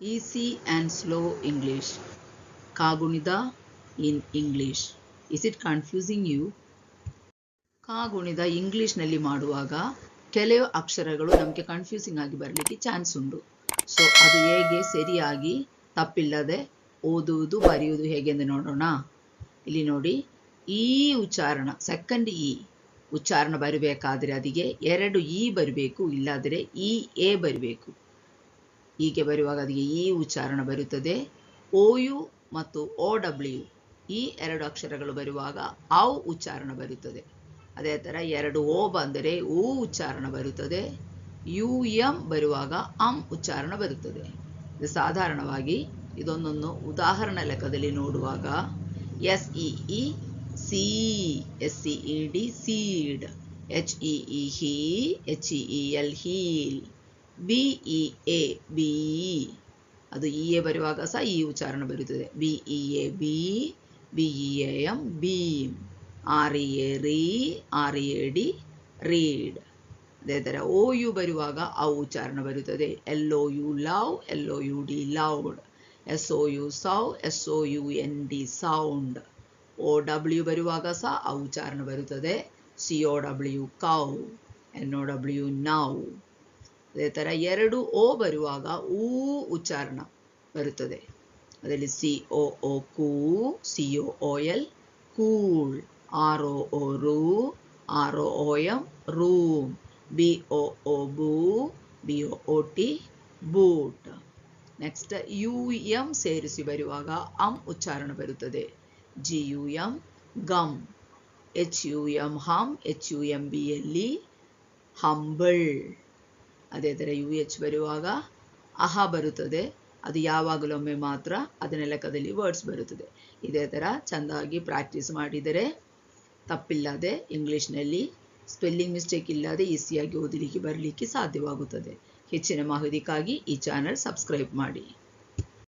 Easy and slow English. Kagunida in English. Is it confusing you? ಕಾಗುಣಿತ ಇಂಗ್ಲಿಷ್ನಲ್ಲಿ ಮಾಡುವಾಗ ಕೆಲವು ಅಕ್ಷರಗಳು ನಮಗೆ ಕನ್ಫ್ಯೂಸಿಂಗ್ ಆಗಿ ಬರಲಿಕ್ಕೆ ಚಾನ್ಸ್ ಉಂಟು. ಸೊ ಅದು ಹೇಗೆ ಸರಿಯಾಗಿ ತಪ್ಪಿಲ್ಲದೆ ಓದುವುದು ಬರೆಯುವುದು ಹೇಗೆ ಎಂದು ನೋಡೋಣ. ಇಲ್ಲಿ ನೋಡಿ, ಈ ಉಚ್ಚಾರಣ ಸೆಕೆಂಡ್ ಇ ಉಚ್ಚಾರಣ ಬರಬೇಕಾದ್ರೆ ಅದಕ್ಕೆ ಎರಡು ಇ ಬರಬೇಕು, ಇಲ್ಲಾದರೆ ಇ ಎ ಬರಬೇಕು. ಹೀಗೆ ಬರುವಾಗ ಅದಕ್ಕೆ ಈ ಉಚ್ಚಾರಣ ಬರುತ್ತದೆ. ಓ ಯು ಮತ್ತು ಓ ಡಬ್ಲ್ಯೂ ಈ ಎರಡು ಅಕ್ಷರಗಳು ಬರುವಾಗ ಔ ಉಚ್ಚಾರಣ ಬರುತ್ತದೆ. ಅದೇ ಥರ ಎರಡು ಓ ಬಂದರೆ ಊ ಉಚ್ಚಾರಣ ಬರುತ್ತದೆ. ಯು ಎಂ ಬರುವಾಗ ಉಚ್ಚಾರಣ ಬರುತ್ತದೆ. ಇದು ಸಾಧಾರಣವಾಗಿ ಇದೊಂದೊಂದು ಉದಾಹರಣೆ ಲೆಕ್ಕದಲ್ಲಿ ನೋಡುವಾಗ S E E C, S C E D seed, H E E hee, H E E L heel, B E A bee, ಅದು ಇ ಎ ಬರುವಾಗ ಸಹ ಈ ಉಚ್ಚಾರಣ ಬರುತ್ತದೆ. B E A bee, B E A M beam, R E A ree, R E A D read. ಅದೇ ಥರ O U ಬರುವಾಗ ಆ ಉಚ್ಚಾರಣ ಬರುತ್ತದೆ. L O U love, L O U D loud, S O U sou, S O U N D sound. O W ಬರುವಾಗ ಸಹ ಆ ಉಚ್ಚಾರಣ ಬರುತ್ತದೆ. C O W cow, N O W now. ಅದೇ ಥರ ಎರಡು ಓ ಬರುವಾಗ ಊ ಉಚ್ಚಾರಣ ಬರುತ್ತದೆ. ಅದರಲ್ಲಿ C O O coo, C O O L cool, R O O roo, R O O M room, B O O boo, B O O T boot. Next U M ಸೇರಿಸಿ ಬರುವಾಗ ಉಚ್ಚಾರಣ ಬರುತ್ತದೆ. G U M gum, H U M hum, H U M B L E humble. ಅದೇ ಥರ U H ಬರುವಾಗ ಅಹ ಬರುತ್ತದೆ. ಅದು ಯಾವಾಗಲೊಮ್ಮೆ ಮಾತ್ರ ಅದನ್ನ ಲೆಕ್ಕದಲ್ಲಿ ವರ್ಡ್ಸ್ ಬರುತ್ತದೆ. ಇದೇ ಥರ ಚೆಂದಾಗಿ ಪ್ರಾಕ್ಟೀಸ್ ಮಾಡಿದರೆ ತಪ್ಪಿಲ್ಲದೆ ಇಂಗ್ಲೀಷ್ನಲ್ಲಿ ಸ್ಪೆಲ್ಲಿಂಗ್ ಮಿಸ್ಟೇಕ್ ಇಲ್ಲದೆ ಈಸಿಯಾಗಿ ಓದಲಿಕ್ಕೆ ಬರಲಿಕ್ಕೆ ಸಾಧ್ಯವಾಗುತ್ತದೆ. ಹೆಚ್ಚಿನ ಮಾಹಿತಿಗಾಗಿ ಈ ಚಾನಲ್ ಸಬ್ಸ್ಕ್ರೈಬ್ ಮಾಡಿ.